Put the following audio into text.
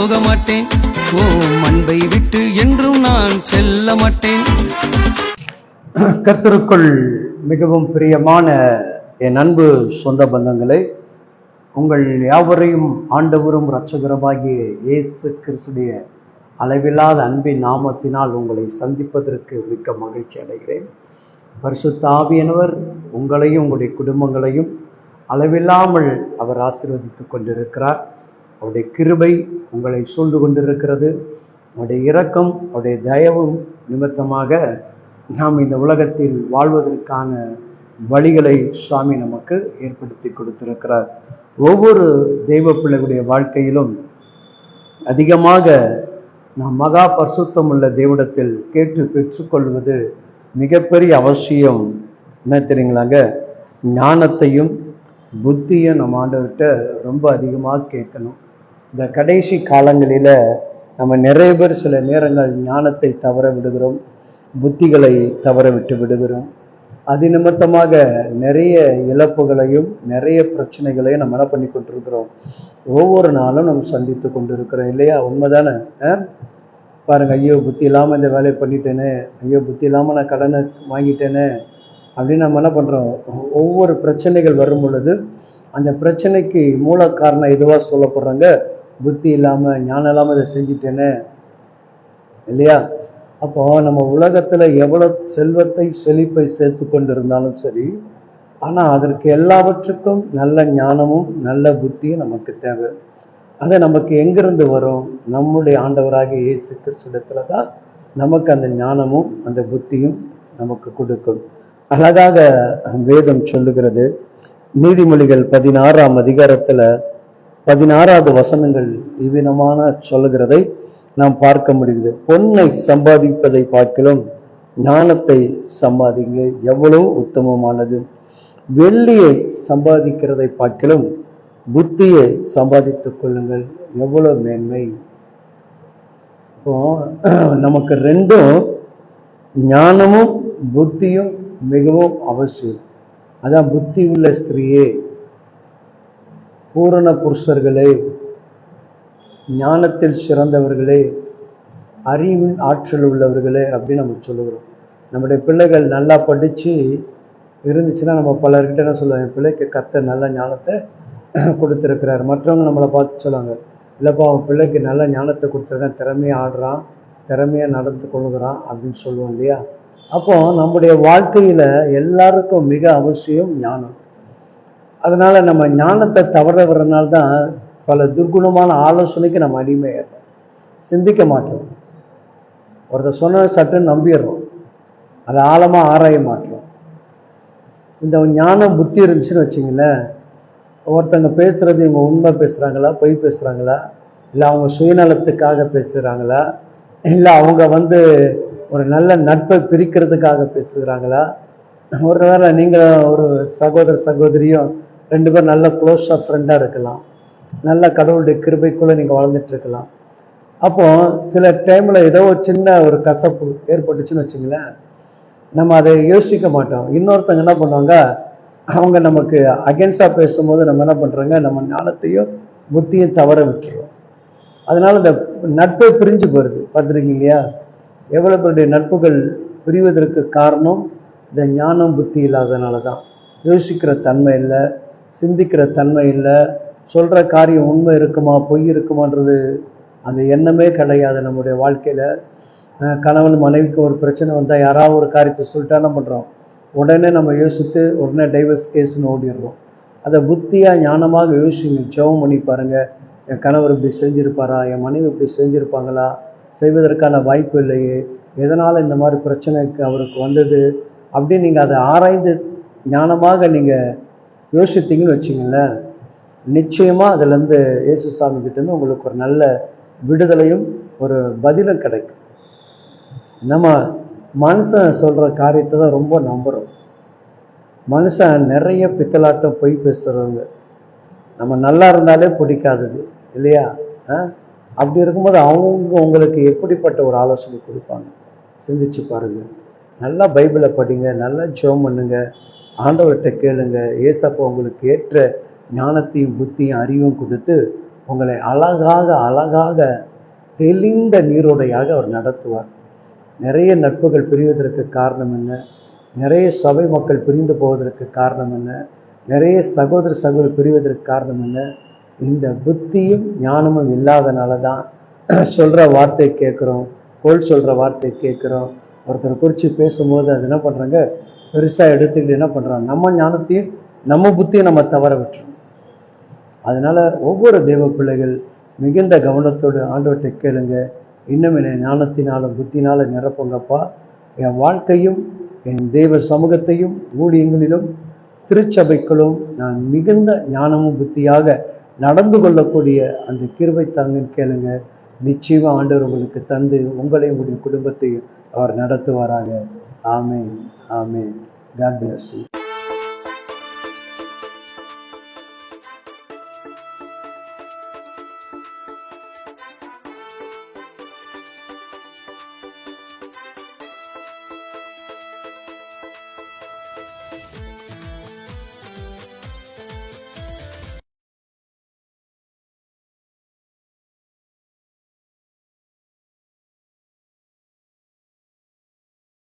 போக மாட்டேன். ஓ அன்பை விட்டு என்றும் நான் செல்ல மாட்டேன். கர்த்தருக்குள் மிகவும் பிரியமான என் அன்பு சொந்த பந்தங்களே, உங்கள் யாவரையும் ஆண்டவரும் இரட்சகருமாகிய இயேசு கிறிஸ்துடைய அளவில்லாத அன்பின் நாமத்தினால் உங்களை சந்திப்பதற்கு மிக்க மகிழ்ச்சி அடைகிறேன். பரிசுத்த ஆவியானவர் உங்களையும் உங்களுடைய குடும்பங்களையும் அளவில்லாமல் அவர் ஆசீர்வதித்துக் கொண்டிருக்கிறார். அவருடைய கிருபை உங்களை சூழ்ந்து கொண்டிருக்கிறது. அவருடைய இரக்கம், அவருடைய தயவும் நிமித்தமாக நாம் இந்த உலகத்தில் வாழ்வதற்கான வழிகளை சுவாமி நமக்கு ஏற்படுத்தி கொடுத்திருக்கிறார். ஒவ்வொரு தெய்வ பிள்ளைகளுடைய வாழ்க்கையிலும் அதிகமாக நாம் மகா பரிசுத்தம் உள்ள தேவனிடத்தில் கேட்டு பெற்றுக்கொள்வது மிகப்பெரிய அவசியம். என்ன தெரியுங்களாங்க? ஞானத்தையும் புத்தியும் நம்ம ஆண்டவர்கிட்ட ரொம்ப அதிகமாக கேட்கணும். இந்த கடைசி காலங்களில் நம்ம நிறைய பேர் சில நேரங்கள் ஞானத்தை தவற விடுகிறோம், புத்திகளை தவற விட்டு விடுகிறோம். அது நிமித்தமாக நிறைய இழப்புகளையும் நிறைய பிரச்சனைகளையும் நம்ம என்ன பண்ணி கொண்டிருக்கிறோம், ஒவ்வொரு நாளும் நம்ம சந்தித்து கொண்டிருக்கிறோம் இல்லையா? உண்மைதானே? பாருங்க, ஐயோ புத்தி இல்லாமல் இந்த வேலையை பண்ணிட்டேனே, ஐயோ புத்தி இல்லாமல் நான் கடனை வாங்கிட்டேனே அப்படின்னு நம்ம என்ன பண்ணுறோம். ஒவ்வொரு பிரச்சனைகள் வரும் பொழுது அந்த பிரச்சனைக்கு மூல காரணம் எதுவாக சொல்லப்படுறாங்க, புத்தி இல்லாமல் ஞானம் இல்லாமல் இதை செஞ்சிட்டேனே இல்லையா? அப்போ நம்ம உலகத்துல எவ்வளவு செல்வத்தை செழிப்பை சேர்த்து கொண்டு இருந்தாலும் சரி, ஆனா அதற்கு எல்லாவற்றுக்கும் நல்ல ஞானமும் நல்ல புத்தியும் நமக்கு தேவை. அது நமக்கு எங்கிருந்து வரும்? நம்முடைய ஆண்டவராகிய இயேசு கிறிஸ்துவிடத்துல தான் நமக்கு அந்த ஞானமும் அந்த புத்தியும் நமக்கு கொடுக்கும். அழகாக வேதம் சொல்லுகிறது. நீதிமொழிகள் 16ஆம் அதிகாரத்துல 16வது வசனங்கள் இவ்விதமான சொல்லுகிறதை நாம் பார்க்க முடியுது. பொன்னை சம்பாதிப்பதை பார்க்கிலும் ஞானத்தை சம்பாதிங்க, எவ்வளவு உத்தமமானது. வெள்ளியை சம்பாதிக்கிறதை பார்க்கிலும் புத்தியை சம்பாதித்துக் கொள்ளுங்கள், எவ்வளவு மேன்மை. இப்போ நமக்கு ரெண்டும், ஞானமும் புத்தியும் மிகவும் அவசியம். அதான் புத்தி உள்ள ஸ்திரீயே, பூரண புருஷர்களே, ஞானத்தில் சிறந்தவர்களே, அறிவின் ஆற்றல் உள்ளவர்களே அப்படின்னு நம்ம சொல்லுகிறோம். நம்முடைய பிள்ளைகள் நல்லா படித்து இருந்துச்சுன்னா நம்ம பலர்கிட்ட என்ன சொல்லுவாங்க, என் பிள்ளைக்கு கர்த்தர் நல்ல ஞானத்தை கொடுத்துருக்கிறார். மற்றவங்க நம்மளை பார்த்து சொல்லுவாங்க, இல்லைப்பா அவன் பிள்ளைக்கு நல்ல ஞானத்தை கொடுத்துருக்கான், திறமையாக ஆடுறான், திறமையாக நடந்து கொள்ளுகிறான் அப்படின்னு சொல்லுவோம் இல்லையா? அப்போ நம்முடைய வாழ்க்கையில் எல்லாருக்கும் மிக அவசியம் ஞானம். அதனால நம்ம ஞானத்தை தவற வர்றதுனால்தான் பல துர்குணமான ஆலோசனைக்கு நம்ம அடிமையாகிறோம், சிந்திக்க மாட்டோம். ஒருத்தர் சொன்ன சட்டுன்னு நம்பிடுறோம், அதை ஆழமாக ஆராய மாட்டோம். இந்த ஞானம் புத்தி இருந்துச்சுன்னு வச்சிங்களேன், ஒருத்தங்க பேசுறது இவங்க உண்மை பேசுகிறாங்களா, பொய் பேசுகிறாங்களா, இல்லை அவங்க சுயநலத்துக்காக பேசுகிறாங்களா, இல்லை அவங்க ஒரு நல்ல நட்பை பிரிக்கிறதுக்காக பேசுகிறாங்களா, ஒரு வேளை நீங்கள் ஒரு சகோதர சகோதரியும் 2 பேர் நல்ல க்ளோஸாக ஃப்ரெண்டாக இருக்கலாம், நல்ல கடவுளுடைய கிருபைக்குள்ளே நீங்கள் வாழ்ந்துட்டு இருக்கலாம். அப்போ சில டைமில் ஏதோ ஒரு சின்ன ஒரு கசப்பு ஏற்பட்டுச்சுன்னு வச்சுங்களேன், நம்ம அதை யோசிக்க மாட்டோம். இன்னொருத்தங்க என்ன பண்ணுவாங்க, அவங்க நமக்கு அகென்ஸ்டாக பேசும்போது நம்ம என்ன பண்ணுறாங்க, நம்ம ஞானத்தையும் புத்தியும் தவற விட்டுறோம். அதனால இந்த நட்பை பிரிஞ்சு போகிறது. பார்த்துருக்கீங்க இல்லையா? எவ்வளோ பேருடைய நட்புகள் பிரிவதற்கு காரணம் இந்த ஞானம் புத்தி இல்லாதனால தான். யோசிக்கிற தன்மை இல்லை, சிந்திக்கிற தன்மை இல்லை, சொல்கிற காரியம் உண்மை இருக்குமா பொய் இருக்குமான்றது அந்த எண்ணமே கிடையாது நம்முடைய வாழ்க்கையில். கணவன் மனைவிக்கு ஒரு பிரச்சனை வந்தால் யாராவது ஒரு காரியத்தை சொல்லிட்டா என்ன பண்ணுறோம், உடனே நம்ம யோசித்து உடனே டைவர்ஸ் கேஸ்ன்னு ஓடிடுறோம். அதை புத்தியாக ஞானமாக யோசிங்க, ஜெபம் பண்ணி பாருங்கள். என் கணவர் இப்படி செஞ்சுருப்பாரா, என் மனைவி இப்படி செஞ்சுருப்பாங்களா, செய்வதற்கான வாய்ப்பு இல்லையே, எதனால் இந்த மாதிரி பிரச்சனைக்கு அவருக்கு வந்தது அப்படின்னு நீங்கள் அதை ஆராய்ந்து ஞானமாக நீங்கள் யோசித்தீங்கன்னு வச்சிங்களேன், நிச்சயமாக அதுலேருந்து இயேசு சாமி கிட்டேருந்து உங்களுக்கு ஒரு நல்ல விடுதலையும் ஒரு பதிலும் கிடைக்கும். நம்ம மனுஷன் சொல்கிற காரியத்தை தான் ரொம்ப நம்புகிறோம். மனுஷன் நிறைய பித்தலாட்டம் பொய் பேசுகிறவங்க, நம்ம நல்லா இருந்தாலே பிடிக்காதது இல்லையா? அப்படி இருக்கும்போது அவங்க உங்களுக்கு எப்படிப்பட்ட ஒரு ஆலோசனை கொடுப்பாங்க, சிந்திச்சு பாருங்கள். நல்லா பைபிளை படிங்க, நல்லா ஜெபம் பண்ணுங்க, ஆண்டவர்கிட்ட கேளுங்க. ஏசப்பா உங்களுக்கு ஏற்ற ஞானத்தையும் புத்தியும் அறிவும் கொடுத்து உங்களை அழகாக அழகாக தெளிந்த நீரோடையாக அவர் நடத்துவார். நிறைய நட்புகள் பிரிவதற்கு காரணம் என்ன? நிறைய சபை மக்கள் பிரிந்து போவதற்கு காரணம் என்ன? நிறைய சகோதர சகோதரி பிரிவதற்கு காரணம் என்ன? இந்த புத்தியும் ஞானமும் இல்லாதனால தான் சொல்கிற வார்த்தை கேட்குறோம், கோல் சொல்கிற வார்த்தை கேட்குறோம். ஒருத்தரை குறித்து பேசும்போது அது என்ன பண்ணுறாங்க, பெருசாக எடுத்துக்கிட்டு என்ன பண்ணுறாங்க, நம்ம ஞானத்தையும் நம்ம புத்தியும் நம்ம தவற விட்டுறோம். அதனால ஒவ்வொரு தெய்வ பிள்ளைகள் மிகுந்த கவனத்தோடு ஆண்டவற்றை கேளுங்க. இன்னும் என்னை ஞானத்தினாலும் புத்தினாலும் நிரப்புங்கப்பா. என் வாழ்க்கையும் என் தெய்வ சமூகத்தையும் ஊழியங்களிலும் திருச்சபைகளும் நான் மிகுந்த ஞானமும் புத்தியாக நடந்து கொள்ளக்கூடிய அந்த கிருபை தாங்கன்னு கேளுங்க. நிச்சயமா ஆண்டவர் உங்களுக்கு தந்து உங்களையும் உங்களுடைய குடும்பத்தையும் அவர் நடத்துவாராக. ஆமென், ஆமென். God bless you.